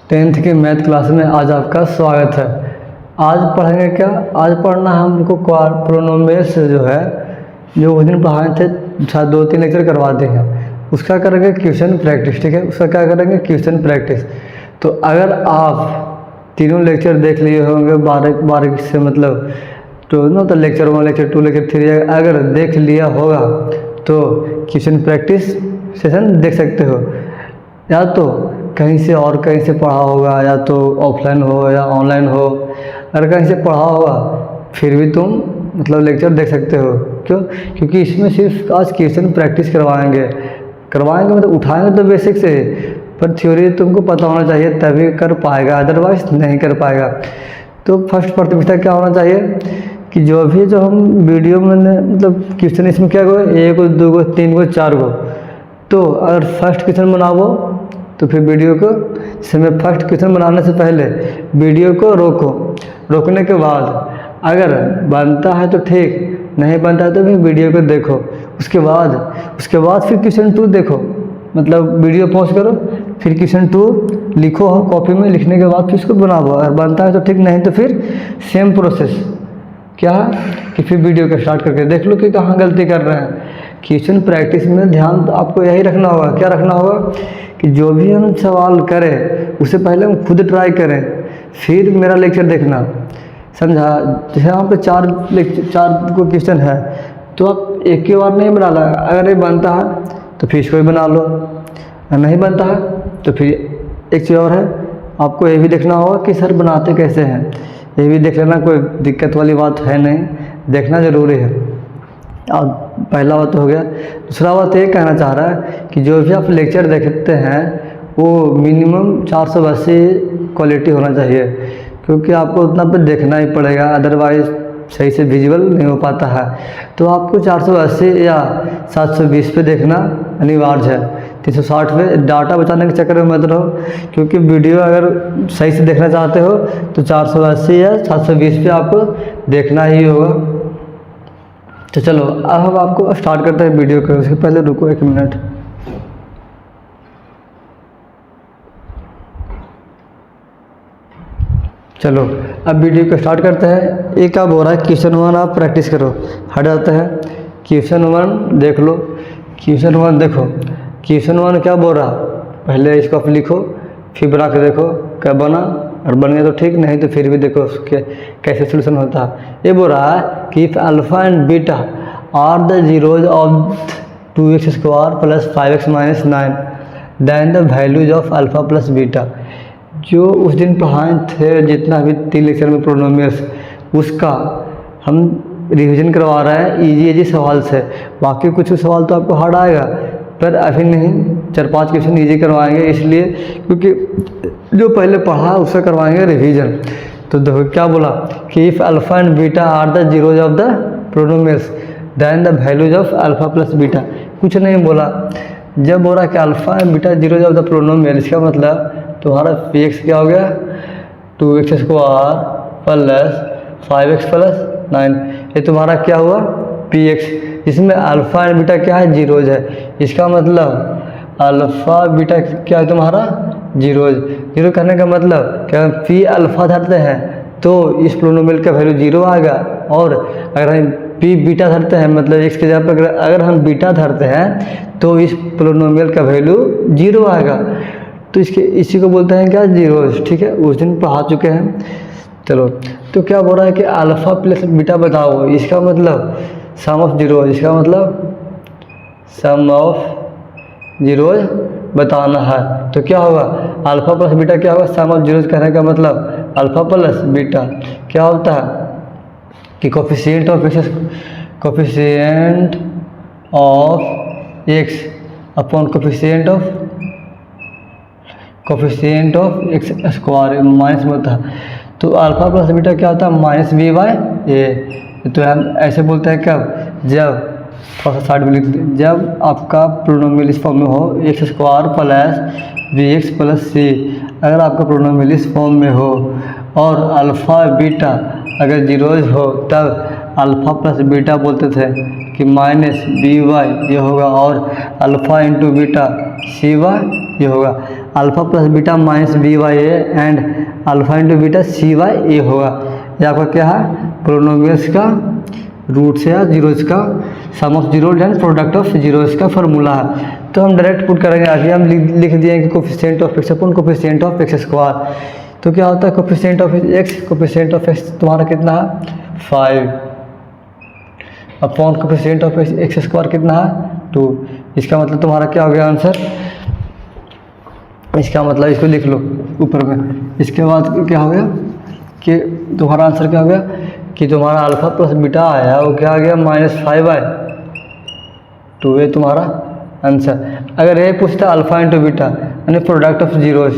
Tenth की math class में आज आपका स्वागत है। आज पढ़ेंगे क्या? आज पढ़ना है हमको प्रोनोमियल्स जो है, जो उस दिन पढ़ाए थे, शायद 2-3 लेक्चर करवा देंगे। उसका करेंगे क्वेश्चन प्रैक्टिस, ठीक है। उसका क्या करेंगे? Question practice. तो अगर आप तीनों लेक्चर देख लिए होंगे बारीक से, मतलब तो लेक्चर 1, लेक्चर 2, लेक्चर 3 अगर देख लिया होगा तो क्वेश्चन प्रैक्टिस सेशन देख सकते हो। या तो कहीं से और कहीं से पढ़ा होगा, या तो ऑफलाइन हो या ऑनलाइन हो। अगर कहीं से पढ़ा होगा फिर भी तुम लेक्चर देख सकते हो। क्यों? क्योंकि इसमें सिर्फ आज क्वेश्चन प्रैक्टिस करवाएंगे मतलब उठाएंगे तो बेसिक से, पर थ्योरी तुमको पता होना चाहिए तभी कर पाएगा, अदरवाइज नहीं कर पाएगा। तो फर्स्ट प्राथमिकता क्या होना चाहिए कि जो हम वीडियो में क्वेश्चन इसमें क्या हो, 1 2 3 4 गो। तो अगर फर्स्ट क्वेश्चन बनाओ तो फिर वीडियो को समय फर्स्ट क्वेश्चन बनाने से पहले वीडियो को रोकने के बाद अगर बनता है तो ठीक, नहीं बनता है तो फिर वीडियो को देखो। उसके बाद फिर क्वेश्चन 2 देखो, वीडियो पॉज करो, फिर क्वेश्चन 2 लिखो कॉपी में। लिखने के बाद फिर उसको बनाओ, अगर बनता है तो ठीक, नहीं तो फिर सेम प्रोसेस क्या है कि फिर वीडियो को स्टार्ट करके देख लो कि कहाँ गलती कर रहे हैं। क्वेश्चन प्रैक्टिस में ध्यान तो आपको यही रखना होगा। क्या रखना होगा कि जो भी हम सवाल करें उससे पहले हम खुद ट्राई करें, फिर मेरा लेक्चर देखना, समझा। जैसे यहाँ पे 4 को क्वेश्चन है तो आप एक ही बार नहीं बना ला। अगर ये बनता है तो फिर इसको भी बना लो, अगर नहीं बनता है तो फिर एक चीज़ और है, आपको ये भी देखना होगा कि सर बनाते कैसे हैं। ये भी देख लेना, कोई दिक्कत वाली बात है नहीं, देखना ज़रूरी है। और पहला बात हो गया। दूसरा बात ये कहना चाह रहा है कि जो भी आप लेक्चर देखते हैं वो मिनिमम 480 क्वालिटी होना चाहिए, क्योंकि आपको उतना पे देखना ही पड़ेगा, अदरवाइज सही से विजुअल नहीं हो पाता है। तो आपको 480 या 720 पे देखना अनिवार्य है। 360 पे डाटा बचाने के चक्कर में मत रहो, क्योंकि वीडियो अगर सही से देखना चाहते हो तो 480 या 720 पे आपको देखना ही होगा। तो चलो अब हम आपको स्टार्ट करते हैं वीडियो को। उसके पहले रुको 1 मिनट। चलो अब वीडियो को स्टार्ट करते हैं। एक आप हो रहा है क्वेश्चन 1 आप प्रैक्टिस करो, हट जाते हैं। क्वेश्चन 1 देख लो। क्वेश्चन 1 देखो, क्वेश्चन 1 क्या बोल रहा, पहले इसको आप लिखो, फिर बना के देखो क्या बना, और बन गया तो ठीक, नहीं तो फिर भी देखो उसके कैसे सोल्यूशन होता है। ये बोल रहा है कि if alpha and beta are the zeros of 2x² + 5x - 9 then the values of alpha plus beta. जो उस दिन पढ़ाए थे जितना भी 3 लेक्चर में प्रोनोमियल्स, उसका हम रिवीजन करवा रहे हैं इजी सवाल से। बाकी कुछ सवाल तो आपको हार्ड आएगा, पर अभी नहीं, 4-5 क्वेश्चन इजी करवाएंगे, इसलिए क्योंकि जो पहले पढ़ा उससे करवाएंगे रिवीजन। तो देखो क्या बोला कि if alpha and beta are the zeros of the polynomials then the values of alpha plus beta. कुछ नहीं बोला। जब बोला कि alpha and beta zeros of the polynomial, इसका मतलब तुम्हारा px क्या हो गया, 2x² + 5x + 9। ये तुम्हारा क्या हुआ, px, इसमें अल्फ़ा एंड बीटा क्या है, जीरोज है। इसका मतलब अल्फ़ा बीटा क्या है तुम्हारा, जीरोज। जीरो करने का मतलब क्या, पी अल्फ़ा धरते हैं तो इस प्रोनोमियल का वैल्यू 0 आएगा, और अगर हम पी बीटा धरते हैं, मतलब x के जगह पर अगर हम बीटा धरते हैं तो इस प्रोनोमियल का वैल्यू 0 आएगा। तो इसी को बोलते हैं क्या, जीरोज, ठीक है। उस दिन पढ़ा चुके हैं। चलो तो क्या बोल रहा है कि अल्फ़ा प्लस बीटा बताओ, इसका मतलब सम ऑफ जीरोज, इसका मतलब सम ऑफ जीरोज बताना है। तो क्या होगा, अल्फ़ा प्लस बीटा क्या होगा, सम ऑफ जीरोज कहने का मतलब अल्फ़ा प्लस बीटा क्या होता है कि coefficient of x upon coefficient of x² minus में होता है। तो अल्फ़ा प्लस बीटा क्या होता है, -b/a। तो हम ऐसे बोलते हैं कब, जब थोड़ा सा साइड में लिख दें, जब आपका प्रोनोमियल इस फॉर्म में हो x² + bx + c। अगर आपका प्रोनोमियल इस फॉर्म में हो और अल्फ़ा बीटा अगर जीरोज हो, तब अल्फ़ा प्लस बीटा बोलते थे कि माइनस बी वाई ये होगा, और alpha into beta C by ये होगा। Alpha plus beta minus B by A and alpha into beta C by ये होगा। ये आपका क्या है, पोलिनोमियल्स का रूट्स या जीरोज़ का sum of zeros and product of zeros का फार्मूला है। तो हम डायरेक्ट पुट करेंगे, आगे हम लिख दिए कि coefficient of X upon coefficient of X square. तो क्या होता है coefficient of x, coefficient of x तुम्हारा कितना है 5 upon coefficient of X square कितना है 2। इसका मतलब तुम्हारा क्या हो गया आंसर, इसका मतलब इसको लिख लो ऊपर में। इसके बाद क्या हो गया कि तुम्हारा आंसर क्या हो गया कि तुम्हारा अल्फ़ा प्लस बीटा आया वो क्या आ गया -5/2। ये तुम्हारा आंसर। अगर ये पूछता अल्फ़ा इंटू बीटा यानी प्रोडक्ट ऑफ जीरोज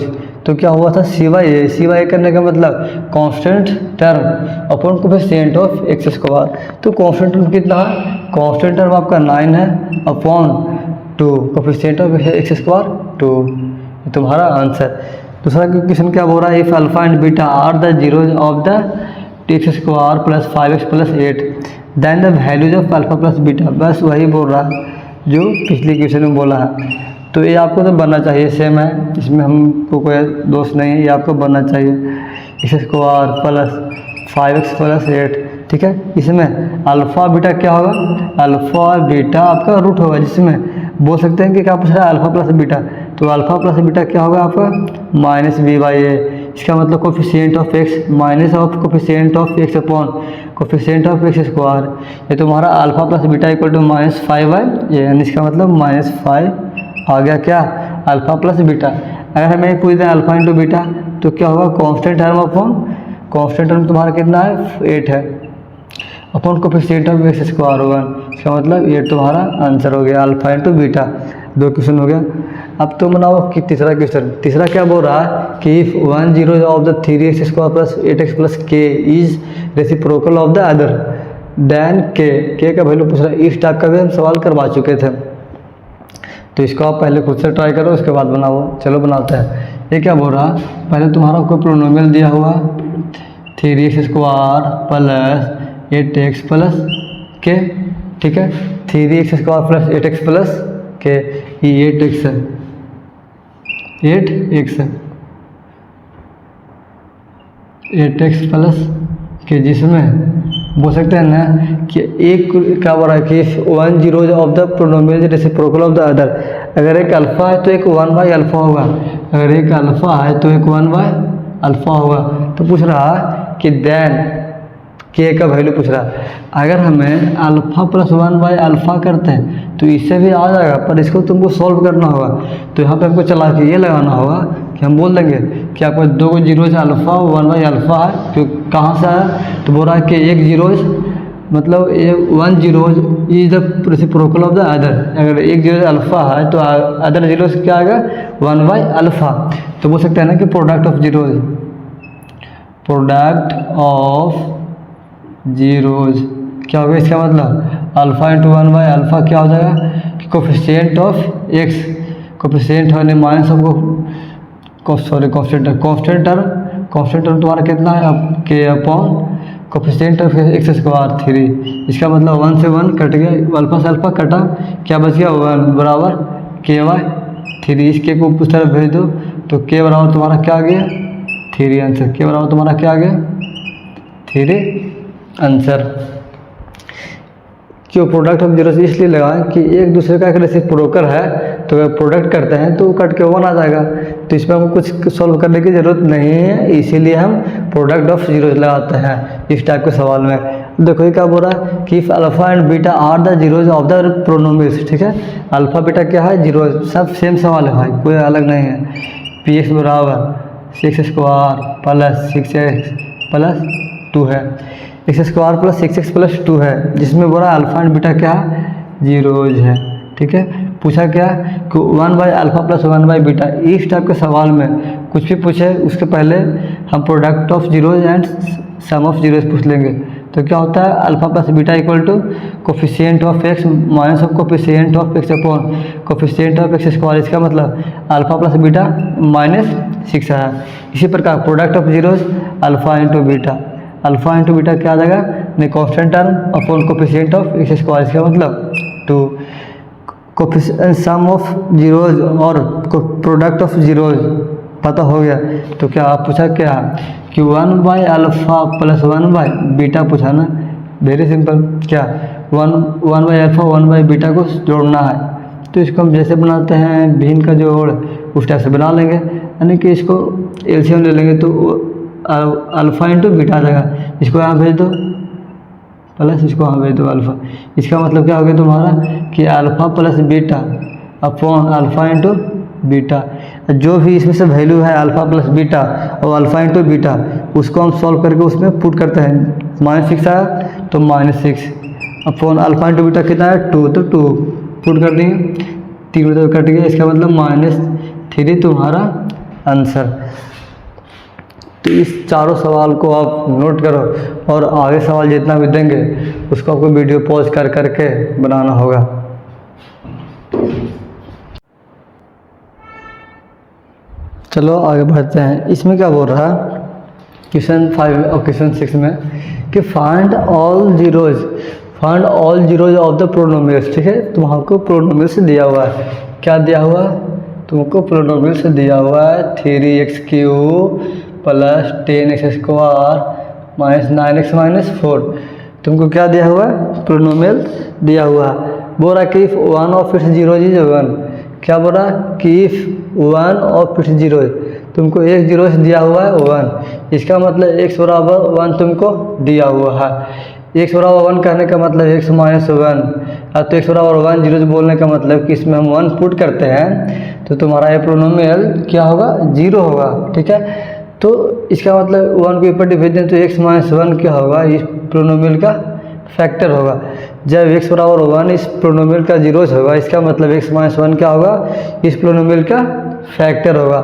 तो क्या हुआ था सी वाई ए करने का मतलब constant term upon coefficient of X square. तो कांस्टेंट टर्म कितना है, कांस्टेंट टर्म आपका 9 है upon 2 coefficient of X square 2। ये तुम्हारा आंसर। दूसरा क्वेश्चन क्या बोल रहा है, if alpha and beta are the zeros of the X square plus 5x plus 8 then the values of alpha plus beta. बस वही बोल रहा है जो पिछले क्वेश्चन में बोला है। तो ये आपको तो बनना चाहिए, सेम है, इसमें हमको कोई दोष नहीं है, ये आपको बनना चाहिए x square plus 5x plus 8। ठीक है, इसमें अल्फ़ा बीटा क्या होगा, अल्फ़ा बीटा आपका रूट होगा, जिसमें बोल सकते हैं कि क्या पूछ रहा है अल्फ़ा प्लस बीटा। तो अल्फ़ा प्लस बीटा क्या होगा आपका -b/a। इसका मतलब coefficient of X minus of coefficient of X upon coefficient of X square. ये तुम्हारा alpha plus beta equal to -5/a, यानी इसका मतलब -5 आ गया क्या अल्फ़ा प्लस बीटा। अगर हमें पूछ दें अल्फ़ा इंटू बीटा तो क्या होगा constant term upon constant term तुम्हारा कितना है 8 है upon coefficient of X square होगा। इसका मतलब ये तुम्हारा आंसर हो गया अल्फ़ा इंटू बीटा। 2 क्वेश्चन हो गया। अब तुम बनाओ कि तीसरा क्वेश्चन। तीसरा क्या बोल रहा है कि if 1 zero of the 3x square plus 8x plus k is reciprocal of the other than k का वैल्यू पूछ रहा है। इस टाइप का भी हम सवाल करवा चुके थे, तो इसको आप पहले खुद से ट्राई करो, उसके बाद बनाओ। चलो बनाते हैं। ये क्या बोल रहा है, पहले तुम्हारा कोई पोलिनोमियल दिया हुआ 3x square plus 8x plus k। ठीक है, 3x square plus 8x plus k, ये 8x है, 8x प्लस k, जिसमें बोल सकते हैं ना कि एक क्या बोल रहा है कि 1 zeros of the polynomial reciprocal of the other. अगर एक अल्फ़ा है तो एक 1/अल्फ़ा होगा, अगर एक अल्फ़ा है तो एक 1/अल्फ़ा होगा। तो पूछ रहा है कि देन k का वैल्यू पूछ रहा है। अगर हमें अल्फ़ा प्लस 1/अल्फ़ा करते हैं तो इससे भी आ जाएगा, पर इसको तुमको सॉल्व करना होगा। तो यहाँ पे हमको चला के ये लगाना होगा कि हम बोल देंगे कि आपको 2 जीरोज अल्फ़ा 1/अल्फ़ा है, जो कहाँ से आया तो बोल रहा है कि एक जीरोज मतलब ये 1 zeros is the reciprocal of the other. अगर एक जीरोज अल्फ़ा है तो अदर जीरोज क्या आएगा 1/अल्फ़ा। तो बोल सकते हैं ना कि product of zeros, product of zeros क्या होगा, इसका मतलब अल्फ़ा इंटू 1/अल्फ़ा क्या हो जाएगा कि कोफिशिएंट ऑफ एक्स, कोफिशिएंट होने माइनस ऑफ कांस्टेंट टर्म तुम्हारा कितना है अब के upon coefficient of X square 3। इसका मतलब 1 से 1 कट गया, अल्फ़ा से अल्फ़ा कटा, क्या बच गया 1 बराबर k/3। इस के को उस तरफ भेज दो तो k बराबर तुम्हारा क्या आ गया 3 आंसर। k बराबर तुम्हारा क्या आ गया 3 आंसर। क्यों प्रोडक्ट ऑफ जीरो इसलिए लगाएं कि एक दूसरे का एक रेसिप्रोकल है, तो अगर प्रोडक्ट करते हैं तो कट के 1 आ जाएगा। तो इसमें हमको कुछ सॉल्व करने की ज़रूरत नहीं है, इसीलिए हम प्रोडक्ट ऑफ जीरोज लगाते हैं इस टाइप के सवाल में। देखो ये क्या बोल रहा है कि if alpha and beta are the zeros of the polynomials. ठीक है, अल्फ़ा बीटा क्या है जीरोज, सब सेम सवाल है भाई, कोई अलग नहीं है। px बराबर 6 स्क्वायर प्लस 6x प्लस 2 है, x square plus 6x plus 2 है, जिसमें बोला अल्फ़ा एंड बीटा क्या जीरोज है। ठीक है, पूछा क्या कि 1/अल्फ़ा प्लस 1/बीटा। इस टाइप के सवाल में कुछ भी पूछे उसके पहले हम product of zeros and sum of zeros पूछ लेंगे। तो क्या होता है alpha plus beta equal to coefficient of X minus of coefficient of X upon coefficient of X square. इसका मतलब अल्फ़ा प्लस बीटा -6 है। इसी प्रकार product of zeros alpha into beta, alpha into beta क्या आ जाएगा यानी constant term upon coefficient of X square, इसका मतलब 2 कोफिशिएंट सम ऑफ जीरोज और प्रोडक्ट ऑफ जीरोज पता हो गया। तो क्या आप पूछा क्या कि 1/अल्फ़ा प्लस 1/बीटा पूछा ना, वेरी सिंपल। क्या 1/अल्फ़ा 1/बीटा को जोड़ना है, तो इसको हम जैसे बनाते हैं भिन्न का जोड़ उस टाइप से बना लेंगे, यानी कि इसको एलसीएम ले लेंगे तो अल्फ़ा इंटू बीटा आ जाएगा। इसको यहाँ भेज दो प्लस इसको यहाँ भेज दो अल्फ़ा, इसका मतलब क्या हो गया तुम्हारा कि alpha plus beta upon alpha into beta. जो भी इसमें से वैल्यू है अल्फ़ा प्लस बीटा और अल्फ़ा इंटू बीटा, उसको हम सॉल्व करके उसमें पुट करते हैं। -6 आया तो -6 अपॉन अल्फ़ा इंटू बीटा कितना है 2, तो 2 पुट कर देंगे, 3 तो कट गया, इसका मतलब -3 तुम्हारा आंसर। तो इस चारों सवाल को आप नोट करो और आगे सवाल जितना भी देंगे उसको आपको वीडियो पॉज कर करके बनाना होगा। चलो आगे बढ़ते हैं। इसमें क्या बोल रहा है क्वेश्चन 5 और क्वेश्चन 6 में कि find all zeros of the प्रोनोमियल्स। ठीक है, तुमको प्रोनोमियल्स दिया हुआ है। क्या दिया हुआ है तुमको? प्रोनोमियल्स दिया हुआ है 3x³ plus 10x square minus 9x - 4। तुमको क्या दिया हुआ है? प्रोनोमियल दिया हुआ है। बोल रहा है कि if one of its zeros is 1। क्या बोल रहा है कि if one of its zeros, तुमको एक जीरोज दिया हुआ है 1, इसका मतलब x बराबर 1 तुमको दिया हुआ है। x बराबर 1 कहने का मतलब x - 1, तो x बराबर 1 जीरोज बोलने का मतलब कि इसमें हम 1 पुट करते हैं तो तुम्हारा ये प्रोनोमियल क्या होगा? 0 होगा। ठीक है, तो इसका मतलब 1 को ऊपर डिवाइड दें तो x - 1 क्या होगा? इस प्रोनोमियल का फैक्टर होगा। जब x बराबर 1 इस प्रोनोमियल का जीरोज होगा, इसका मतलब x - 1 क्या होगा? इस प्रोनोमियल का फैक्टर होगा।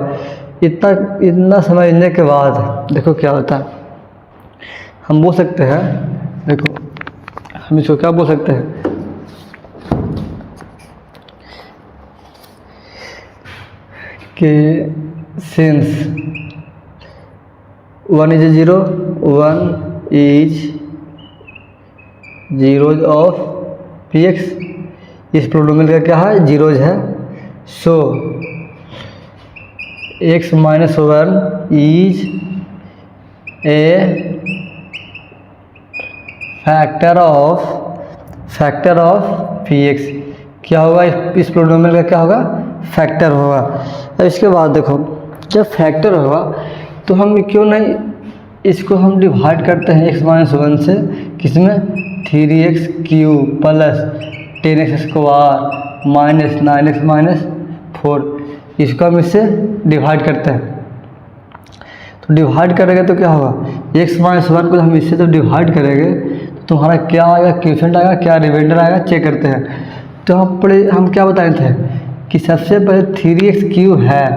इतना समझने के बाद देखो क्या होता है, हम बोल सकते हैं, देखो हम इसको क्या बोल सकते हैं कि since 1 is 0, 1 is zeros of px, इस प्रोनोमियल का क्या है? जीरोज है। सो x - 1 is a factor of px। क्या होगा? इस प्रोनोमियल का क्या होगा? फैक्टर होगा। अब इसके बाद देखो जब फैक्टर होगा तो हम क्यों नहीं इसको हम डिवाइड करते हैं x - 1 से, किसमें? 3x³ plus 10x square minus 9x - 4, इसको हम इससे डिवाइड करते हैं। तो डिवाइड करेंगे तो क्या होगा? x - 1 को हम इससे तो डिवाइड करेंगे तो तुम्हारा क्या आएगा? क्वोशिएंट आएगा, क्या रिमाइंडर आएगा, चेक करते हैं। तो हम क्या बताए थे कि सबसे पहले 3x³ है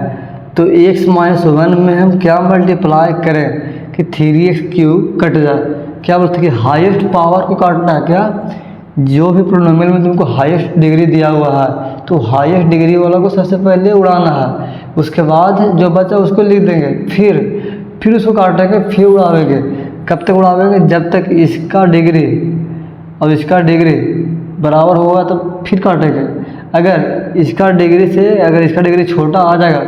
तो x - 1 में हम क्या मल्टीप्लाई करें कि 3x³ कट जाए। क्या बोलते हैं कि हाईएस्ट पावर को काटना है। क्या? जो भी प्रोनोमियल में तुमको हाईएस्ट डिग्री दिया हुआ है तो हाईएस्ट डिग्री वाला को सबसे पहले उड़ाना है, उसके बाद जो बचा उसको लिख देंगे, फिर उसको काटेंगे, फिर उड़ावेंगे। कब तक उड़ावेंगे? जब तक इसका डिग्री और इसका डिग्री बराबर होगा तो फिर काटेंगे। अगर इसका डिग्री छोटा आ जाएगा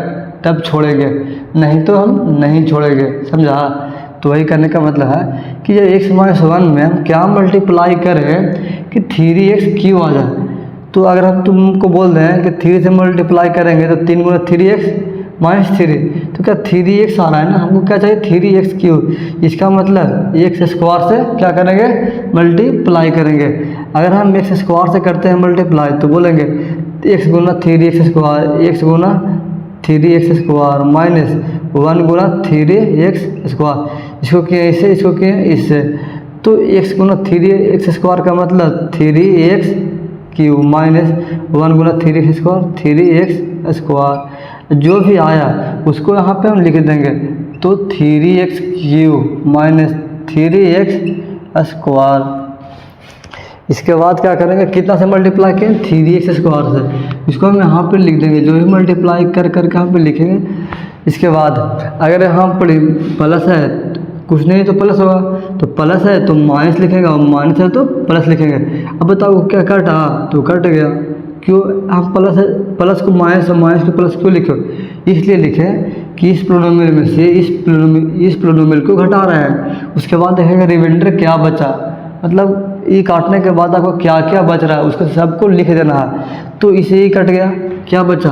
तब छोड़ेंगे, नहीं तो हम नहीं छोड़ेंगे। समझा? तो वही करने का मतलब है कि जब x - 1 में हम क्या मल्टीप्लाई करें कि 3x³ आ जाए। तो अगर हम तुमको बोल दें कि 3 से मल्टीप्लाई करेंगे तो 3 × 3x - 3, तो क्या 3x आ रहा है ना, हमको क्या चाहिए? 3x³। इसका मतलब x स्क्वायर से क्या करेंगे? मल्टीप्लाई करेंगे। अगर हम x स्क्वायर से करते हैं मल्टीप्लाई तो बोलेंगे x × 3x square, x × 3x square minus 1 × 3x square. इसको किया इससे, इसको किया इससे, तो x × 3x स्क्वायर का मतलब 3x³ minus 1 × 3x square 3x square. जो भी आया उसको यहाँ पे हम लिख देंगे, तो 3x³ माइनस 3x स्क्वायर। इसके बाद क्या करेंगे? कितना से मल्टीप्लाई किए? 3x स्क्वायर से। इसको हम यहाँ पे लिख देंगे, जो भी मल्टीप्लाई कर करके यहाँ पे लिखेंगे। इसके बाद अगर यहाँ पर प्लस है कुछ नहीं तो प्लस होगा, तो प्लस है तो माइनस लिखेंगे और माइनस है तो प्लस लिखेंगे। अब बताओ क्या कटा, तो कट गया। क्यों हम प्लस है, प्लस को माइनस और माइनस को प्लस क्यों लिखो, इसलिए लिखे कि इस पोलिनोमियल में से इस पोलिनोमियल को घटा रहे हैं। उसके बाद देखेंगे रिमाइंडर क्या बचा, मतलब ये काटने के बाद आपको क्या क्या बच रहा है उसको सबको लिख देना है। तो इसे ही कट गया, क्या बचा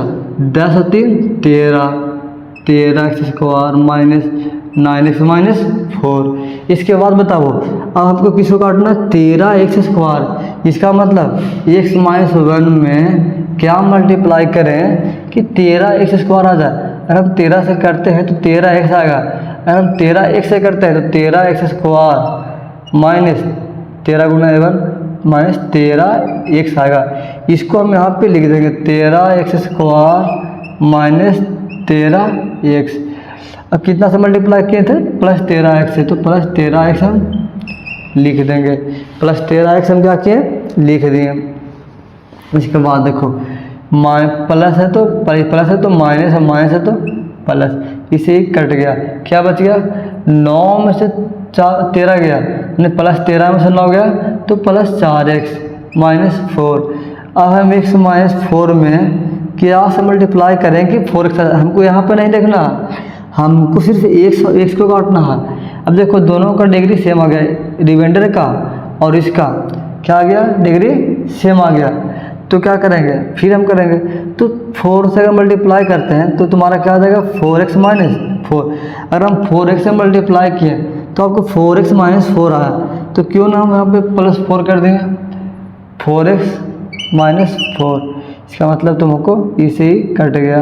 10 और 3 13, 13x² माइनस 9x माइनस 4। इसके बाद बताओ अब हमको किसको काटना, 13x²। इसका मतलब x माइनस 1 में क्या मल्टीप्लाई करें कि 13x² आ जाए। अगर हम 13 से करते हैं तो 13x आएगा, अगर हम 13x से करते हैं तो 13x² माइनस 13 गुना 1 माइनस 13x आएगा। इसको हम यहाँ पे लिख देंगे 13x² माइनस 13x। अब कितना से मल्टीप्लाई किए थे, प्लस 13x से, तो प्लस 13x हम लिख देंगे, प्लस 13x हम क्या किए लिख दिए। इसके बाद देखो प्लस है तो माइनस है, माइनस है तो प्लस, इसे ही कट गया। क्या बच गया, 9 में से 13 गया, यानी प्लस 13 में से 9 गया तो प्लस 4x माइनस 4। अब हम x माइनस 4 में क्या से मल्टीप्लाई करें कि 4x, हमको यहाँ पे नहीं देखना, हमको सिर्फ x को काटना है। अब देखो दोनों का डिग्री सेम आ गया, रिमाइंडर का और इसका क्या आ गया, डिग्री सेम आ गया। तो क्या करेंगे, फिर हम करेंगे तो 4 से अगर मल्टीप्लाई करते हैं तो तुम्हारा क्या आ जाएगा 4x माइनस 4। अगर हम 4x से मल्टीप्लाई किए तो आपको 4x माइनस 4 आया, तो क्यों ना हम यहाँ पे प्लस 4 कर देंगे, 4x माइनस 4। इसका मतलब तुमको इसे ही कट गया,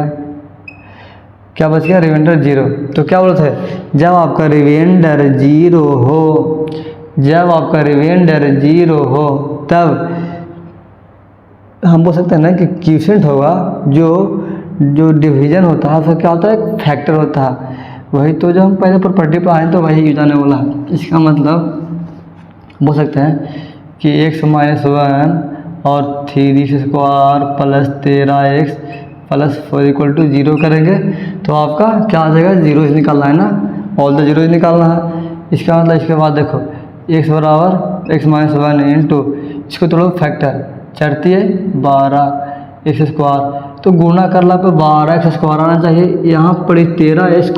क्या बच गया रिमाइंडर 0। तो क्या बोलते हैं, जब आपका रिमाइंडर 0 हो, जब आपका रिमाइंडर 0 हो तब हम बोल सकते हैं ना कि क्वोशिएंट होगा, जो डिवीजन होता है उसका क्या होता है, फैक्टर होता है। वही तो जो हम पहले प्रॉपर्टी पर आए तो वही यूज आने वाला है। इसका मतलब बोल सकते हैं कि x माइनस 1 और 3x² plus 13x plus 4 equal to 0 करेंगे तो आपका क्या आ जाएगा, जीरोज निकालना है ना, ऑल द जीरोज निकालना है। इसका मतलब इसके बाद देखो x बराबर x माइनस 1 इंटू, इसको तोड़ो फैक्टर, चढ़ती है 12x², तो गुना करला पे 12x² आना चाहिए। यहाँ पर 13x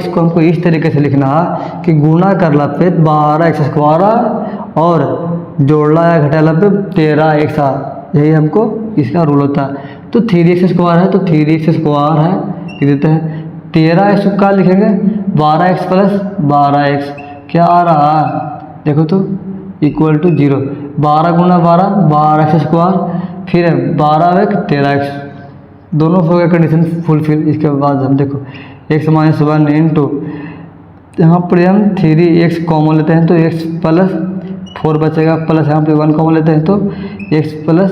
को हमको इस तरीके से लिखना है कि गुना करला पे 12x² और जोड़ला या घटाला पे 13x, यही हमको इसका रूल होता है। तो 3x² है तो 3x² है, लिख देते हैं। 13x का लिखेंगे 12x प्लस 12x, क्या आ रहा है देखो तो इक्वल टू 0, 12 गुना 12 12x², फिर 12 एक 13x, दोनों हो गया कंडीशन फुलफिल। इसके बाद हम देखो x माइनस 1 इंटू, यहाँ पर हम 3x कॉमन लेते हैं तो x प्लस 4 बचेगा, प्लस यहाँ पे 1 कॉमन लेते हैं तो x प्लस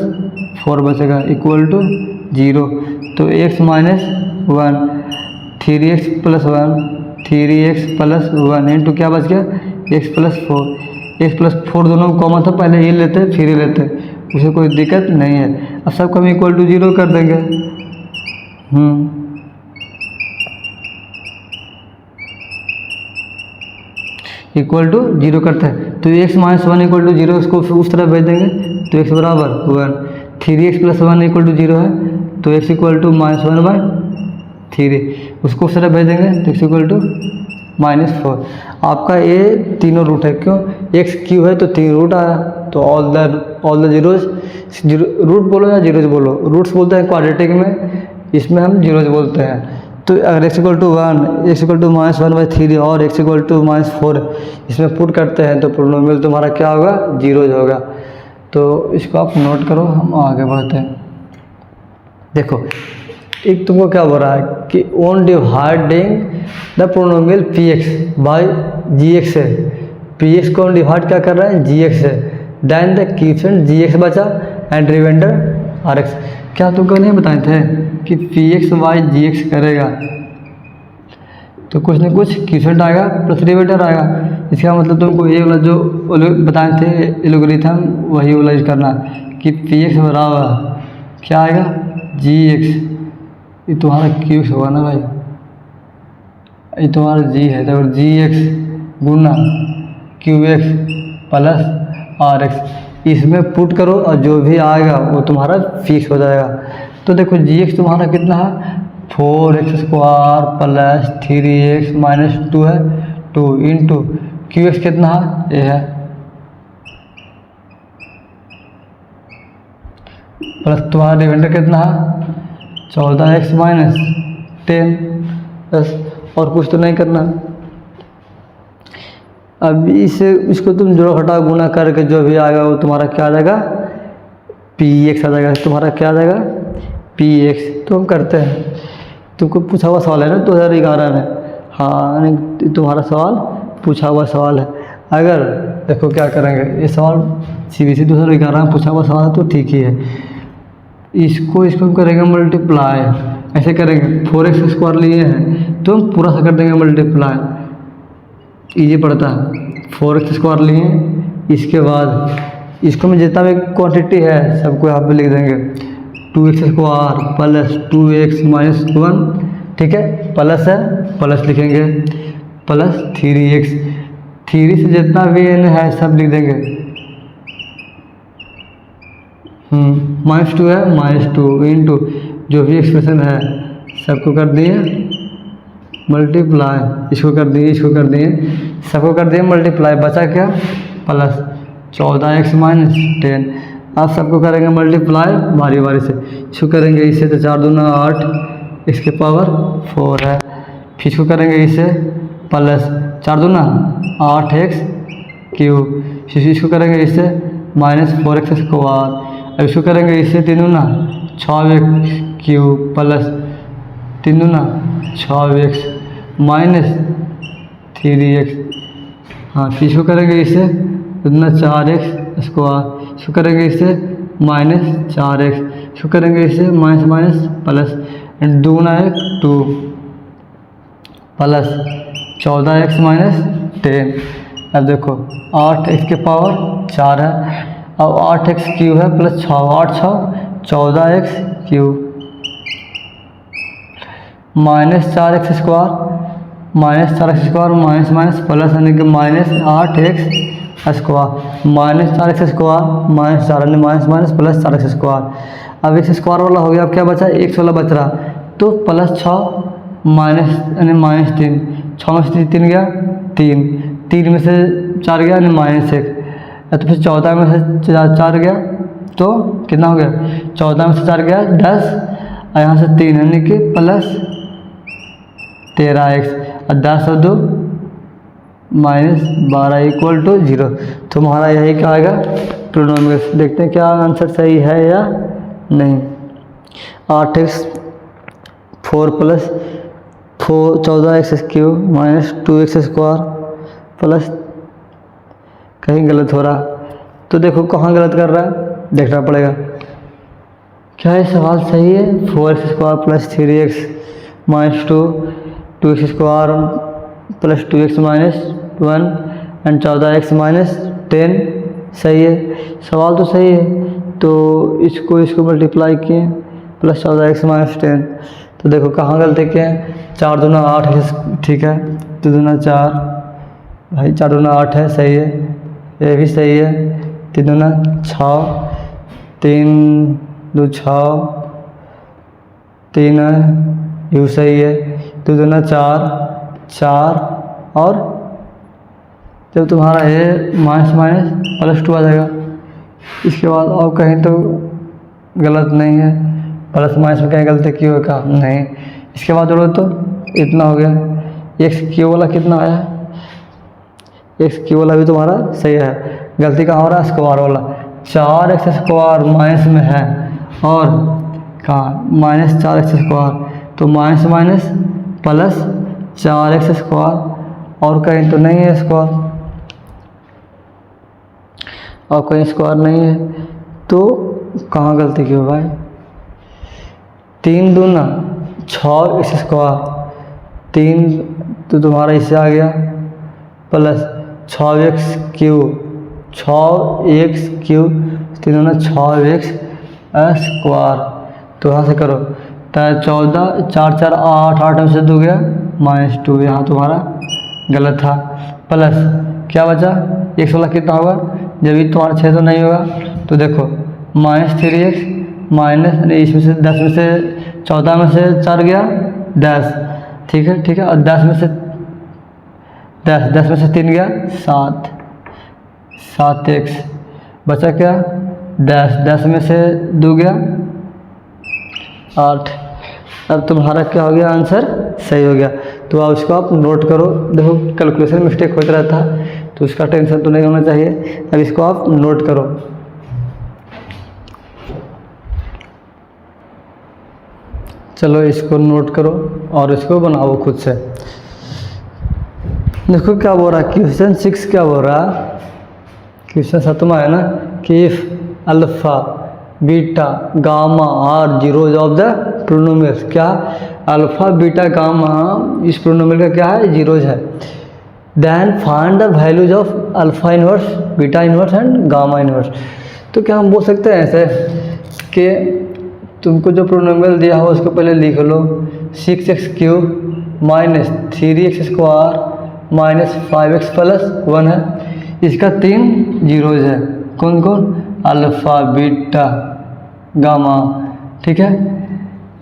4 बचेगा इक्वल टू 0। तो x minus 1 3x plus 1 3x plus 1 into क्या बच गया x प्लस 4, x प्लस 4 दोनों कॉमन था, पहले ये लेते फिर ये लेते, उसे कोई दिक्कत नहीं है। अब सबको हम इक्वल टू 0 कर देंगे। इक्वल टू 0 करते हैं तो x माइनस 1 इक्वल टू 0, उसको उस तरफ भेज देंगे तो x बराबर 1, 3x प्लस 1 इक्वल टू 0 है तो x इक्वल टू माइनस 1/3, उसको उस तरफ भेज देंगे तो x इक्वल टू -4। आपका ये तीनों रूट है, क्यों x क्यू है तो 3 रूट आया, तो ऑल द जीरोज, रूट बोलो या जीरोज बोलो, रूट्स बोलते हैं क्वाड्रेटिक में, इसमें हम जीरोज बोलते हैं। तो अगर x equal to 1 x equal to -1/3 और x इक्वल टू -4 इसमें पुट करते हैं तो पोलिनोमियल तुम्हारा क्या होगा, जीरोज होगा। तो इसको आप नोट करो, हम आगे बढ़ते हैं। देखो एक तुमको क्या बोल रहा है कि on dividing the polynomial px by gx है, px को डिवाइड क्या कर रहा है gx है, देन द क्वोशिएंट gx बचा एंड रिमाइंडर rx। क्या तुमको नहीं बताए थे कि px बाय gx करेगा तो कुछ न कुछ क्वोशिएंट आएगा प्लस रिमाइंडर आएगा। इसका मतलब तुमको ये वाला जो बताए थे एल्गोरिथम वही वाला यूज करना कि px बराबर क्या आएगा gx, ये तुम्हारा क्यूक्स होगा ना भाई, ये तुम्हारा जी है, तो जी एक्स गुना q x plus r x, इसमें पुट करो और जो भी आएगा वो तुम्हारा फिक्स हो जाएगा। तो देखो जी एक्स तुम्हारा कितना है 4x² प्लस 3x माइनस 2 है 2 इंटू क्यू एक्स कितना है ये है प्लस तुम्हारा रिमाइंडर कितना है 14x माइनस 10 बस, और कुछ तो नहीं करना। अब इसको तुम जोड़ घटा गुना करके जो भी आएगा वो तुम्हारा क्या आ जाएगा px आ जाएगा। तुम्हारा क्या आ जाएगा px। तो हम करते हैं, तुमको पूछा हुआ सवाल है ना 2011 में, हाँ तुम्हारा सवाल पूछा हुआ सवाल है। अगर देखो क्या करेंगे, ये सवाल CBSE 2011 में पूछा हुआ सवाल है तो ठीक ही है। इसको हम करेंगे मल्टीप्लाई, ऐसे करेंगे 4x² लिए हैं तो हम पूरा सा कर देंगे मल्टीप्लाई, इजी पड़ता है। 4x² लिए, इसके बाद इसको में जितना भी क्वांटिटी है सबको यहाँ पे लिख देंगे 2x² प्लस 2x माइनस 1, ठीक है, प्लस है प्लस लिखेंगे प्लस 3x, 3 से जितना भी n है सब लिख देंगे, -2 है -2 इंटू जो भी एक्सप्रेशन है सबको कर दिए मल्टीप्लाई, इसको कर दिए सबको कर दिए मल्टीप्लाई, बचा क्या प्लस 14x माइनस 10। अब सबको करेंगे मल्टीप्लाई बारी बारी से, इसको करेंगे इससे तो 4 दूना 8 इसके पावर 4 है, फिर इसको करेंगे इससे प्लस 4 दूना 8x क्यूब, फिर इसको करेंगे इससे माइनस 4x², अब इसको करेंगे इससे 3 दूना 6x क्यूब प्लस 3 दूना 6x माइनस 3x, हाँ फिर इसको करेंगे इससे दूना 4x², इसको करेंगे इससे माइनस 4x, इसको करेंगे इससे माइनस माइनस प्लस, दूना 1 2 प्लस 14x माइनस 10। अब देखो 8x के पावर 4 है, अब 8x क्यूब है plus 6 8 6 14x cube minus 4x² minus minus minus plus यानी कि minus 8x² minus 4x² minus 4 यानी माइनस माइनस प्लस 4x²। अब x² वाला हो गया, अब क्या बचा x वाला बच रहा, तो प्लस 6 माइनस यानी माइनस 3, 6 में से 3 गया 3 में से 4 गया यानी माइनस 1, तो फिर 14 में से 4 गया तो कितना हो गया 14 में से 4 गया 10, और यहाँ से 3 यानी कि प्लस 13x, और 10 और 2 माइनस 12 इक्वल टू 0। तुम्हारा यही क्या आएगा पोलिनोमियल्स। देखते हैं क्या आंसर सही है या नहीं। 8x 4 plus 14x³ minus 2x² plus, कहीं गलत हो रहा, तो देखो कहाँ गलत कर रहा है देखना पड़ेगा। क्या ये सवाल सही है 4x² plus 3x minus 2x² plus 2x minus 1 and 14x minus 10 सही है, सवाल तो सही है। तो इसको मल्टीप्लाई किए प्लस 14x माइनस 10, तो देखो कहाँ गलती किए हैं 4 दूना 8 है, ठीक है, 2 दूना 4 भाई 4 दूना 8 है सही है, ये भी सही है, 3 दूना 6 3 2 6 3 है, यू सही है, 2 दूना 4 और जब तुम्हारा ये माइनस माइनस प्लस 2 आ जाएगा। इसके बाद और कहीं तो गलत नहीं है, प्लस माइनस में कहीं गलती की होगा नहीं। इसके बाद जोड़ो तो इतना हो गया। x³ वाला कितना आया, x³ वाला भी तुम्हारा सही है, गलती कहाँ हो रहा है स्क्वायर वाला, 4x² माइनस में है और कहाँ माइनस 4x², तो माइनस माइनस प्लस 4x², और कहीं तो नहीं है स्क्वायर, और कहीं स्क्वायर नहीं है, तो कहाँ गलती की हो भाई। 3 दूना 6x², 3 तो तुम्हारा इससे आ गया प्लस 6x³, 6x³, 3 दूना 6x², तो यहाँ से करो 14 4 4 8 8 में से 2 गया -2, यहाँ तुम्हारा गलत था। प्लस क्या बचा, 116 कितना होगा, जब ये तुम्हारा 6 तो नहीं होगा तो देखो -3x माइनस इसमें से 10 में से 14 में से 4 गया 10, ठीक है, और 10 में से 3 गया 7x बचा क्या 10 में से 2 गया 8। अब तुम्हारा क्या हो गया, आंसर सही हो गया। तो अब इसको आप नोट करो। देखो कैलकुलेशन मिस्टेक होता रहता है तो उसका टेंशन तो नहीं होना चाहिए। अब इसको आप नोट करो। चलो इसको नोट करो और इसको बनाओ खुद से। देखो क्या बोल रहा है क्वेश्चन 6, क्या बोल रहा है, क्वेश्चन 7 है ना कि if alpha beta gamma are zeros of the polynomials, क्या अल्फा बीटा गामा इस प्रोनोमियल का क्या है, जीरोज है, then find the values of alpha inverse beta inverse and gamma inverse. तो क्या हम बोल सकते हैं ऐसे कि तुमको जो प्रोनोमियल दिया हो उसको पहले लिख लो 6x³ minus 3x² minus 5x plus 1 है, इसका 3 जीरोज है, कौन कौन, अल्फ़ा बीटा गामा, ठीक है।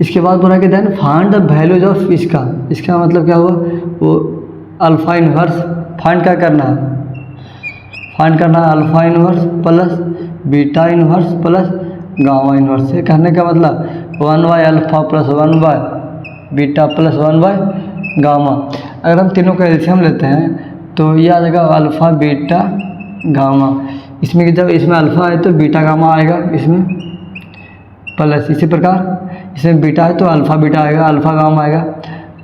इसके बाद बोला कि then find the values of इसका मतलब क्या हुआ, वो अल्फ़ा इनवर्स फाइंड क्या करना है, फाइंड करना है alpha inverse plus beta inverse plus gamma inverse. ये कहने का मतलब 1/अल्फ़ा प्लस 1/बीटा प्लस 1/गामा। अगर हम तीनों का एलसीएम लेते हैं तो ये आ जाएगा अल्फ़ा बीटा गामा। इसमें जब इसमें अल्फ़ा है तो बीटा गामा आएगा इसमें, प्लस इसी प्रकार इसमें बीटा है तो अल्फ़ा बीटा आएगा, अल्फ़ा गामा आएगा,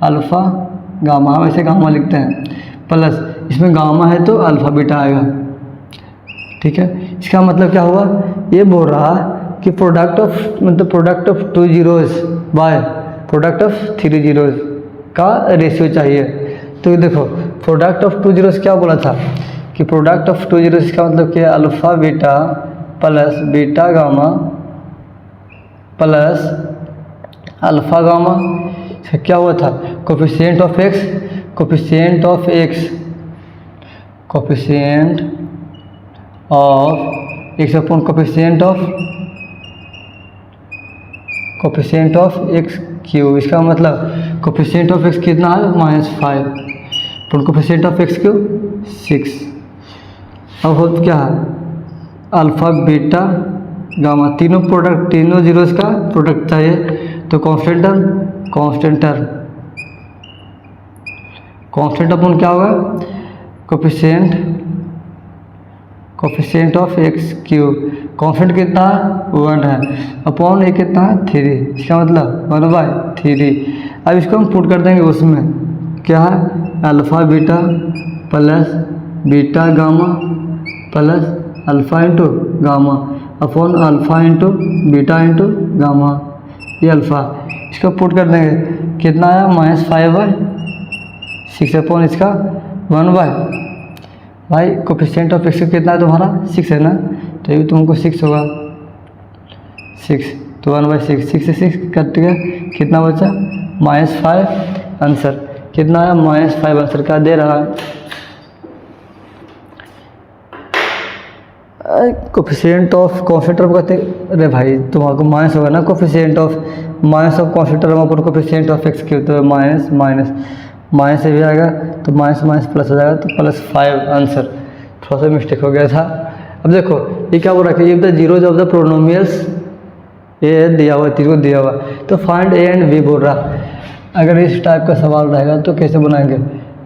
अल्फ़ा गामा हम ऐसे गामा लिखते हैं, प्लस इसमें गामा है तो अल्फ़ा बीटा आएगा, ठीक है। इसका मतलब क्या हुआ, ये बोल रहा कि product of 2 zeros by product of 3 zeros का रेशियो चाहिए। तो देखो प्रोडक्ट ऑफ 2 जीरोज क्या बोला था कि प्रोडक्ट ऑफ 2 जीरोज का मतलब क्या, alpha beta plus beta gamma plus alpha gamma. क्या हुआ था, coefficient of x upon coefficient of x³। इसका मतलब कोफिशिएंट ऑफ x कितना है, -5, तो कोफिशिएंट ऑफ x³ 6। अब हो क्या है, अल्फ़ा बीटा गामा तीनों जीरोस का प्रोडक्ट चाहिए, तो कांस्टेंट अपॉन क्या होगा, कोफिशिएंट ऑफ x³, कांस्टेंट कितना 1 है, अपॉन ये कितना 3, इसका मतलब 1/3। अब इसको हम पुट कर देंगे उसमें, क्या है alpha beta plus beta gamma plus alpha into gamma upon alpha into beta into gamma, ये अल्फ़ा, इसको पुट कर देंगे, कितना आया -5/6 अपॉन इसका 1/, भाई कोफिशिएंट ऑफ x कितना है तुम्हारा 6 है ना, तो ये भी तुमको 6 होगा, 6 तो 1/6, 6 से 6 कट गया, कितना बचा -5 आंसर। कितना आया -5 आंसर क्या दे रहा है, कोफिशिएंट ऑफ कॉन्स्टेंट कहते, अरे भाई तुम्हारा माइनस होगा ना, coefficient of constant upon coefficient of x³ तो माइनस से भी आएगा तो माइनस प्लस हो जाएगा तो +5 आंसर। थोड़ा सा मिस्टेक हो गया था। अब देखो ये क्या बोल रहा है, ये द जीरोज ऑफ द प्रोनोमियल्स, ये दिया हुआ तीन को दिया हुआ, तो फाइंड a एंड b बोल रहा। अगर इस टाइप का सवाल रहेगा तो कैसे बनाएंगे,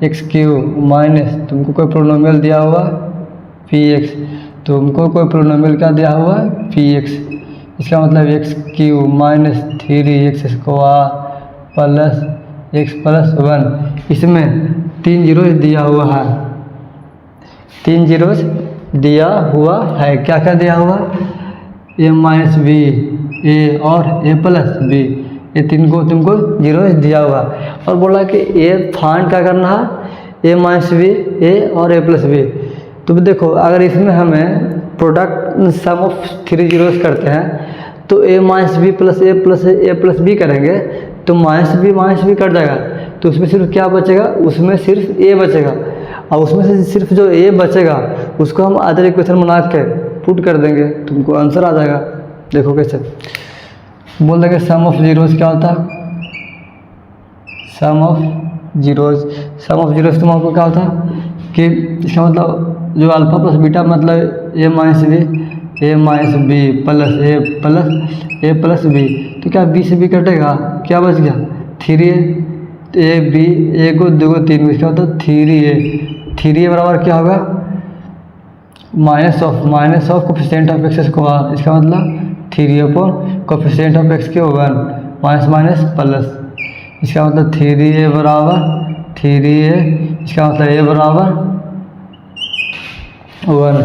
x³ माइनस तुमको कोई प्रोनोमियल दिया हुआ px, तुमको कोई प्रोनोमियल क्या दिया हुआ px, इसका मतलब x³ minus 3x² plus x plus 1, इसमें 3 जीरोज दिया हुआ है, 3 जीरोज दिया हुआ है, क्या क्या दिया हुआ, a माइनस b, a और a प्लस b, ये तीन को तुमको जीरोज दिया हुआ, और बोला कि a फाइंड क्या करना है, a माइनस b, a और a प्लस b। तो देखो अगर इसमें हमें प्रोडक्ट सम ऑफ 3 जीरोज करते हैं तो a minus b plus a plus b करेंगे तो माइनस बी कट जाएगा, तो उसमें सिर्फ क्या बचेगा, उसमें सिर्फ ए बचेगा। और उसमें से सिर्फ जो ए बचेगा उसको हम अदर इक्वेशन बना के पुट कर देंगे, तुमको आंसर आ जाएगा। देखो कैसे बोल देंगे, सम ऑफ जीरोज़ क्या होता है, sum of zeros. Sum of zeros तुमको क्या होता है कि इसका मतलब जो अल्फा प्लस बीटा मतलब ए माइनस बी प्लस बी। तो क्या बी से बी कटेगा, क्या बच गया 3a, ए बी, ए को 2 को 3, इसका मतलब 3a बराबर क्या होगा minus of coefficient of X square. इसका मतलब 3 अपॉन कोफिशिएंट ऑफ एक्स के 1 माइनस प्लस। इसका मतलब 3a बराबर 3a, इसका मतलब a बराबर 1।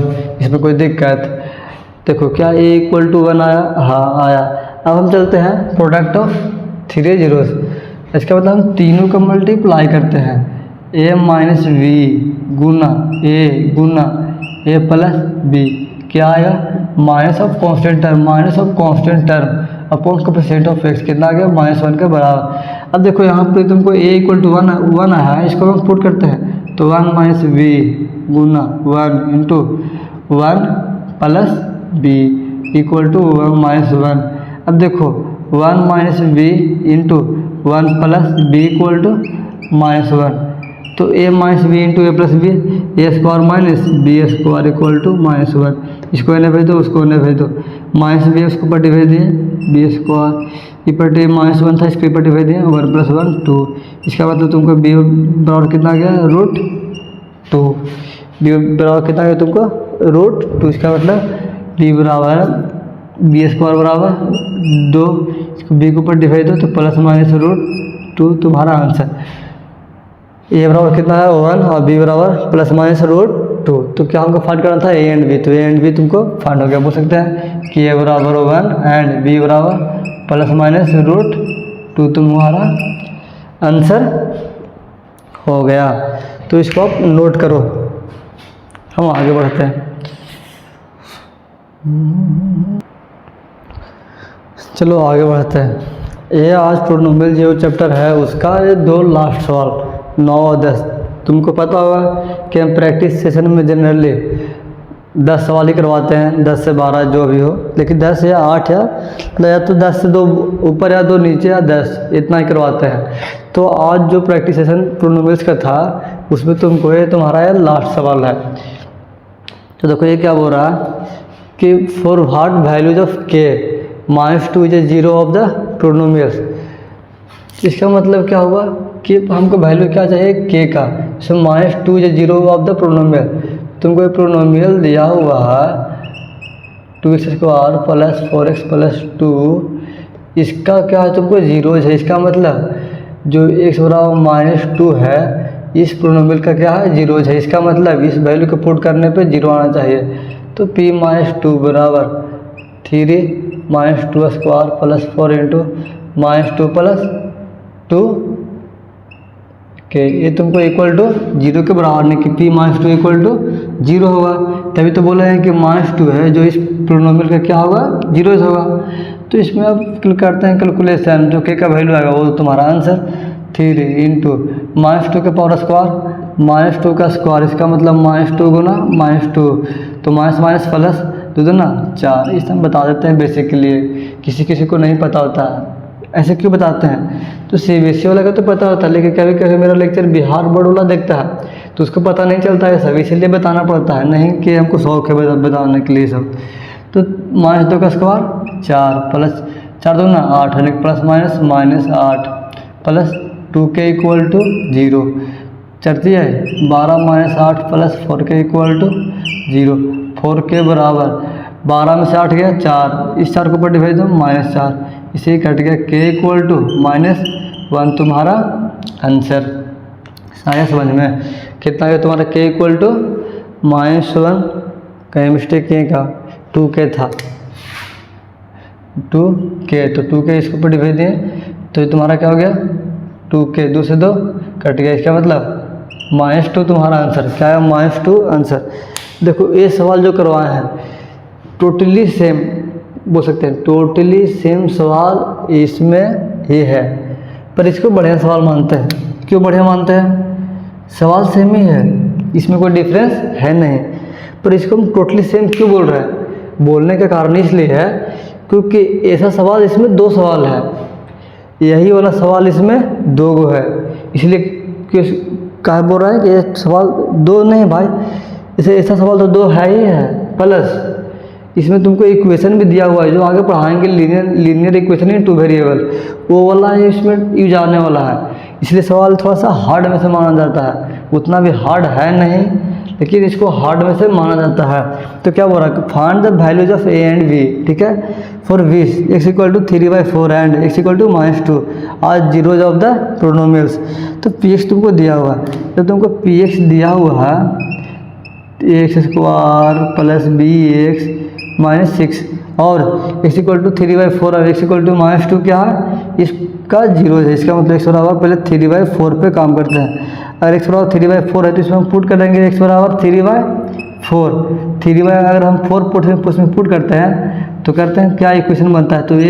इसमें कोई दिक्कत, देखो क्या a इक्वल टू 1 आया, हाँ आया। अब हम चलते हैं प्रोडक्ट ऑफ 3 जीरोज़। इसका मतलब हम तीनों का मल्टीप्लाई करते हैं, a माइनस वी गुना ए प्लस बी, क्या आएगा minus of constant term upon coefficient of X, कितना आ गया -1 के बराबर। अब देखो यहाँ पे तुमको a इक्वल टू 1 है, इसको हम पुट करते हैं तो 1 माइनस वी गुना 1 into 1 plus B equal to 1 minus 1। अब देखो 1 minus B into 1 plus B equal to -1। तो a minus B into A plus B, A square minus B square equal to -1। इसको इन्हें भेज दो, उसको इन्हें भेज दो, माइनस बी उसको पट्टी भेज दिए बी स्क्वायर, ये पट्टी -1 था, इसको पट्टी भेज दिए 1 + 1 2। इसका मतलब तुमको बी बराबर कितना आ गया √2, बी बराबर कितना आ गया तुमको √2। इसका मतलब बी बराबर बी स्क्वायर बराबर 2, इसको बी के ऊपर डिवाइड दो तो प्लस माइनस √2 तुम्हारा आंसर। ए बराबर कितना है 1 और बी बराबर प्लस माइनस √2। तो क्या हमको फाइंड करना था ए एंड बी, तो ए एंड बी तुमको फाइंड हो गया। बोल सकते हैं कि ए बराबर 1 एंड बी बराबर प्लस माइनस √2 तुम्हारा आंसर हो गया। तो इसको आप नोट करो, हम आगे बढ़ते हैं। चलो आगे बढ़ते हैं। ये आज प्रोनोमियल जो चैप्टर है उसका ये 2 लास्ट सवाल 9 और 10। तुमको पता होगा कि हम प्रैक्टिस सेशन में जनरली 10 सवाल ही करवाते हैं, 10 से 12 जो भी हो, लेकिन 10 या 8 या तो 10 से 2 ऊपर या 2 नीचे या 10 इतना ही करवाते हैं। तो आज जो प्रैक्टिस सेशन प्रोनोमियल्स का था उसमें तुमको ये तुम्हारा ये लास्ट सवाल है। तो देखो ये क्या बोल रहा है कि फॉर व्हाट वैल्यूज ऑफ के -2 इज 0 ऑफ द प्रोनोमियल्स। इसका मतलब क्या हुआ कि हमको वैल्यू क्या चाहिए के का, सो -2 इज 0 ऑफ द प्रोनोमियल। तुमको एक प्रोनोमियल दिया हुआ है 2x² + 4x + 2, इसका क्या है तुमको 0 है। इसका मतलब जो x बराबर -2 है इस प्रोनोमियल का क्या है 0 है। इसका मतलब इस वैल्यू को पुट करने पे 0 आना चाहिए। तो p -2 बराबर 3 -2² + 4 इंटू -2 + 2 के, ये तुमको इक्वल टू 0 के बराबर नहीं कि p -2 इक्वल टू 0 होगा। तभी तो बोला है कि -2 है जो इस प्रोनोमियल का क्या होगा 0 होगा। तो इसमें अब करते हैं कैलकुलेशन, जो k का वैल्यू आएगा वो तुम्हारा आंसर 3 इंटू -2 के पावर स्क्वायर -2 का स्क्वायर, इसका मतलब -2 गुना -2 तो माइनस प्लस 2 दूना 4। इस हम बता देते हैं बेसिकली, किसी को नहीं पता होता है। ऐसे क्यों बताते हैं, तो CBSE वाला का तो पता होता है, लेकिन कभी कभी मेरा लेक्चर बिहार बोर्ड वाला देखता है तो उसको पता नहीं चलता है सब, इसीलिए बताना पड़ता है, नहीं कि हमको शौक है बताने के लिए सब। तो -2 का स्क्वायर 4 प्लस 4 दूना 8 यानी plus minus -8 plus 2k equal to 0 चलती है 12 -8 plus 4k equal to 0। 4k बराबर 12 में से 8 गया 4, इस 4 को ऊपर डिवाइड दो -4, इसे ही कट गया k इक्वल टू -1 तुम्हारा आंसर। साया समझ में कितना गया तुम्हारा k इक्वल टू -1, कहीं मिस्टेक किए का 2k था 2k, तो 2k इसके ऊपर डिवाइड दिए तो ये तुम्हारा क्या हो गया 2k, 2 से 2 कट गया। इसका मतलब -2 तुम्हारा आंसर क्या है -2 आंसर। देखो ये सवाल जो करवाए हैं टोटली सेम बोल सकते हैं, टोटली सेम सवाल इसमें ही है, पर इसको बढ़िया सवाल मानते हैं। क्यों बढ़िया मानते हैं? सवाल सेम ही है, इसमें कोई डिफरेंस है नहीं, पर इसको हम टोटली सेम क्यों बोल रहे हैं? बोलने का कारण इसलिए है क्योंकि ऐसा सवाल इसमें 2 सवाल है, यही वाला सवाल इसमें 2 गो है, इसलिए कहा बोल रहा है कि ये सवाल 2 नहीं भाई, इसे ऐसा सवाल तो 2 है ही है। प्लस इसमें तुमको इक्वेशन भी दिया हुआ है, जो आगे पढ़ाएंगे लीनियर इक्वेशन इन 2 वेरिएबल, वो वाला है इसमें यूज आने वाला है, इसलिए सवाल थोड़ा सा हार्ड में से माना जाता है। उतना भी हार्ड है नहीं, लेकिन इसको हार्ड में से माना जाता है। तो क्या बोल रहा है? Find the values of A and B, ठीक है, for which x = 3/4 and x = -2 are zeros of the polynomials. तो px तुमको दिया हुआ है, जब तुमको px दिया हुआ है x² + bx -6 और x = 3/4 और x = -2 क्या है? इसका जीरो है, इसका मतलब x बराबर पहले 3/4 पे काम करते हैं। अगर x बराबर 3/4 है तो इसमें हम पुट करेंगे x बराबर 3/4। अगर हम 4 उसमें पुट करते हैं तो करते हैं क्या इक्वेशन बनता है? तो a ×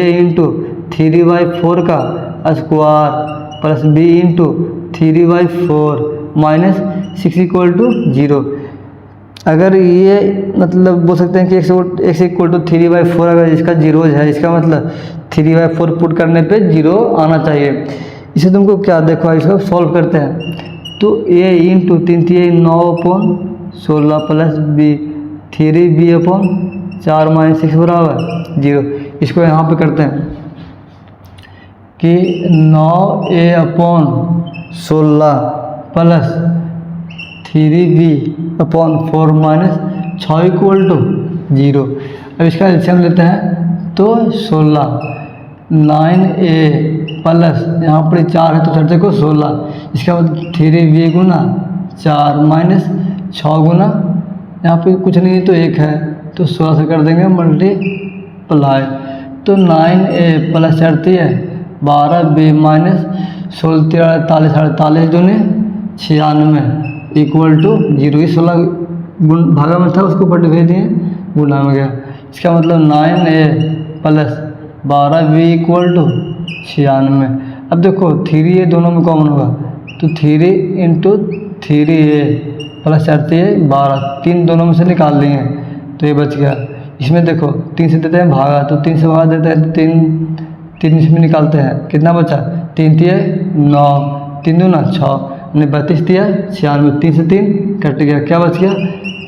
3/4 का स्क्वायर प्लस b × 3/4 -6 = 0। अगर ये मतलब बोल सकते हैं कि x = 3/4 अगर इसका जीरोज है, इसका मतलब 3/4 पुट करने पे 0 आना चाहिए। इसे तुमको क्या देखो, इसको सॉल्व करते हैं तो a × 3 9/16 प्लस b 3b/4 -6 बराबर 0। इसको यहाँ पे करते हैं कि 9a/16 प्लस 3b/4 -6 = 0। अब इसका एलसीएम लेते हैं तो 16 9a प्लस यहाँ पर 4 है तो 4 को 16, इसका मतलब 3b गुना 4 -6 गुना यहाँ पे कुछ नहीं तो 1 है तो 16 से कर देंगे मल्टीप्लाई। तो 9a प्लस 4 है 12b -16 48 दूनी 96 = 0। ये 16 भागा में था, उसको ऊपर भेज दिए गुना में गया। इसका मतलब 9a प्लस 12b = 96। अब देखो 3a दोनों में कॉमन होगा तो 3 × 3a प्लस 4 12, 3 दोनों में से निकाल देंगे तो ये बच गया। इसमें देखो 3 से देते हैं भागा, तो 3 से भागा देते हैं तो 3 इसमें निकालते हैं, कितना बचा? 3 × 9 3 दूना 6 ने 32 दिया 96, 3 से 3 कट गया, क्या बच गया?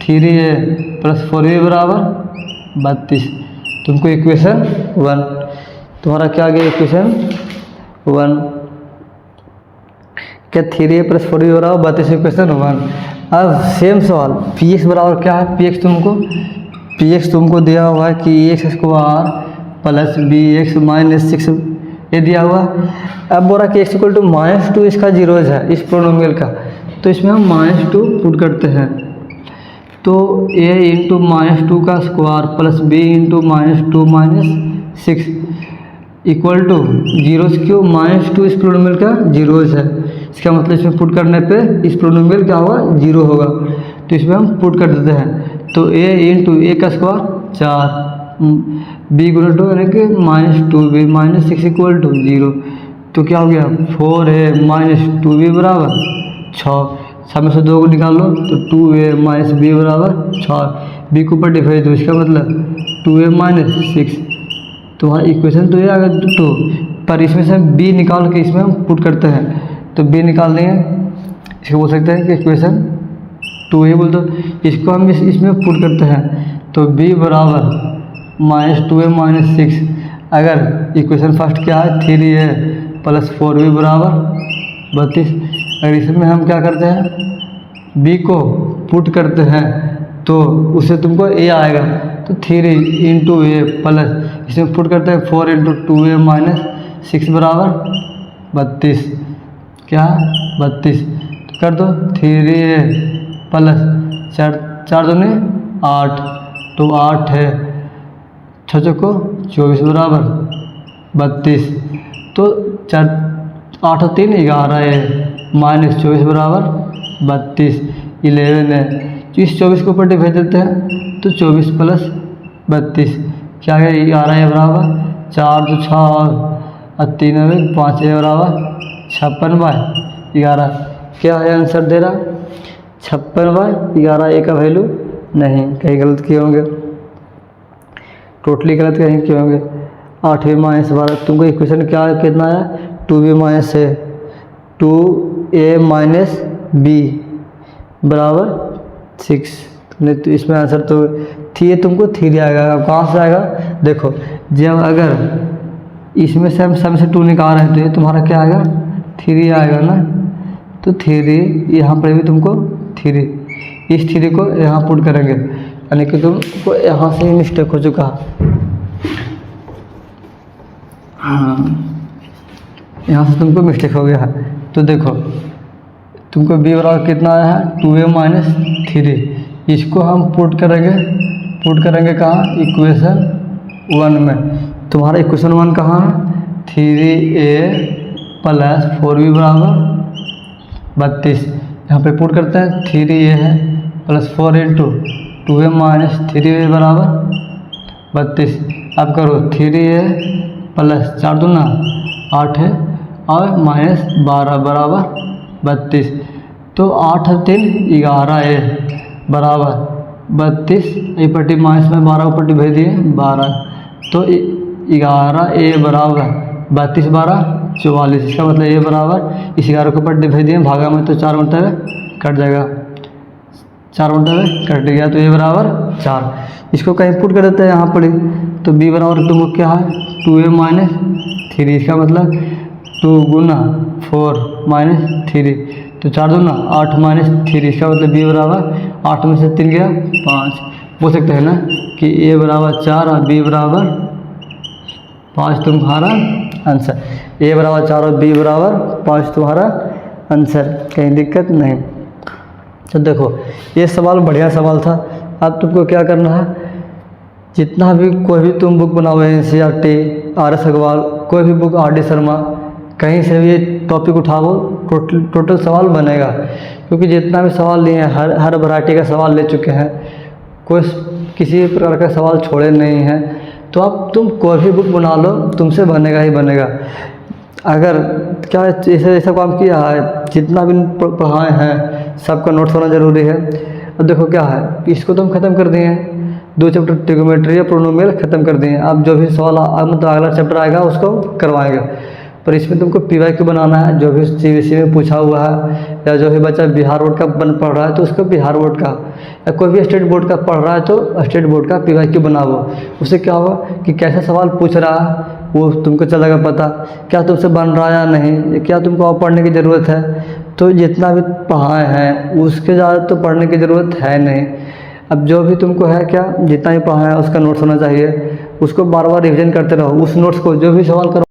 3a प्लस 4b बराबर 32। तुमको इक्वेशन 1 तुम्हारा क्या आ गया? इक्वेशन 1 क्या 3a प्लस 4b बराबर 32 इक्वेशन 1। अब सेम सवाल px बराबर क्या है? px तुमको दिया हुआ है कि x² प्लस bx -6 ये दिया हुआ। अब बोल रहा कि x = -2 इसका जीरोज है इस पोलिनोमियल का, तो इसमें हम -2 पुट करते हैं तो a × -2 का square plus b × -2 -6 equal two zeros. क्यों? -2 इस पोलिनोमियल का जीरोज है, इसका मतलब इसमें पुट करने पे इस पोलिनोमियल क्या होगा? 0 होगा, तो इसमें हम पुट कर देते हैं तो a × a का स्क्वायर 4 b × 2 यानी कि -2b -6 = 0। तो क्या हो गया? 4a -2b बराबर 6, सामने से 2 को निकाल लो तो 2a -b बराबर 6, b के ऊपर डिवाइड दो, इसका मतलब 2a -6। तो हाँ इक्वेशन तो ये आ गया 2, पर इसमें से हम b निकाल के इसमें हम पुट करते हैं तो b निकाल देंगे, इसको बोल सकते हैं कि इक्वेशन 2a बोल दो। इसको हम इसमें पुट करते हैं तो b बराबर -2a -6। अगर इक्वेशन फर्स्ट क्या है? 3a प्लस 4b बराबर 32। अगर इसमें हम क्या करते हैं? b को पुट करते हैं तो उससे तुमको a आएगा, तो 3 × a प्लस इसमें पुट करते हैं 4 × 2a -6 बराबर 32। क्या? 32 तो कर दो 3a प्लस 4 दूनी 8, तो 8 है 6 को 24 बराबर 32। तो 8 और 3 11 है -24 बराबर 32 11 है। तो इस 24 को ऊपर डिवाइड देते हैं तो 24 प्लस 32 क्या है? 11 है बराबर 4 तो 6 और 3 है 5 है बराबर 56 11। क्या है आंसर दे रहा? 56/11। ए का वैल्यू नहीं, कहीं गलत किए होंगे, टोटली गलत कहीं किए होंगे। 8b - 12 तुमको इक्वेशन क्या कितना आया? 2b - a 2a - b बराबर 6। तुमने तो इसमें आंसर तो थी, तुमको 3 आएगा। अब कहाँ से आएगा? देखो, जब अगर इसमें से हम सम से 2 निकाल रहे हैं तो ये तुम्हारा क्या आएगा? 3 आएगा ना। तो 3 यहाँ पर भी तुमको 3, इस 3 को यहाँ पुट करेंगे, यानी कि तुमको यहाँ से ही मिस्टेक हो चुका। हाँ, यहाँ से तुमको मिस्टेक हो गया है। तो देखो, तुमको b बराबर कितना आया है? 2a - 3। इसको हम पुट करेंगे कहाँ? इक्वेशन 1 में। तुम्हारा इक्वेशन 1 कहाँ है? 3a + 4b बराबर 32। यहाँ पे पुट करते हैं, 3a है प्लस 4 इंटू 2a - 3a बराबर 32। अब करो 3a प्लस 4 दूना 8 है और -12 बराबर 32। तो 8 और 3 11a बराबर 32। ये पट्टी माइनस में 12 पट्टी भेज दिए 12। तो 11a बराबर 32 12 44। इसका मतलब a बराबर इस 11 को पट्टी भेज दिए भागा में, तो 4 मरतबे कट जाएगा, 4 मरतबे कट गया, तो a बराबर 4। इसको कहीं पुट कर देते हैं यहाँ पर ही। तो b बराबर तुमको क्या है? 2a - 3। इसका मतलब 2 गुना 4 - 3, तो 4 दूना 8 - 3। इसका मतलब b बराबर 8 में से 3 गया 5। बोल सकते हैं ना कि a बराबर 4 और b बराबर 5 तुम्हारा आंसर। a बराबर 4 और b बराबर 5 तुम्हारा आंसर, कहीं दिक्कत नहीं। तो देखो, ये सवाल बढ़िया सवाल था। अब तुमको क्या करना है, जितना भी कोई भी तुम बुक बनाओ, NCERT, RS अग्रवाल, कोई भी बुक, RD शर्मा, कहीं से भी ये टॉपिक उठाओ, टोटल सवाल बनेगा। क्योंकि जितना भी सवाल लिए हैं, हर वैरायटी का सवाल ले चुके हैं, कोई किसी प्रकार का सवाल छोड़े नहीं हैं। तो अब तुम कोई भी बुक बना लो, तुमसे बनेगा ही बनेगा। अगर क्या ऐसा काम किया है, जितना भी पढ़ाए हैं सबका नोट्स होना ज़रूरी है। अब देखो क्या है, इसको तो हम ख़त्म कर दिए हैं, 2 चैप्टर ट्रिग्नोमेट्री या पोलिनोमियल ख़त्म कर दिए हैं। अब जो भी सवाल मतलब अगला चैप्टर आएगा उसको करवाएंगे। पर इसमें तुमको PYQ बनाना है, जो भी CBSE में पूछा हुआ है, या जो भी बच्चा बिहार बोर्ड का पढ़ रहा है तो उसको बिहार बोर्ड का, या कोई भी स्टेट बोर्ड का पढ़ रहा है तो स्टेट बोर्ड का PYQ बनाओ। उससे क्या होगा कि कैसा सवाल पूछ रहा है वो तुमको चलेगा पता, क्या तुमसे बन रहा है या नहीं, क्या तुमको और पढ़ने की ज़रूरत है। तो जितना भी पढ़ाए हैं उसके ज़्यादा तो पढ़ने की ज़रूरत है नहीं। अब जो भी तुमको है, क्या जितना भी पढ़ाया है उसका नोट्स होना चाहिए, उसको बार बार रिविज़न करते रहो। उस नोट्स को जो भी सवाल करो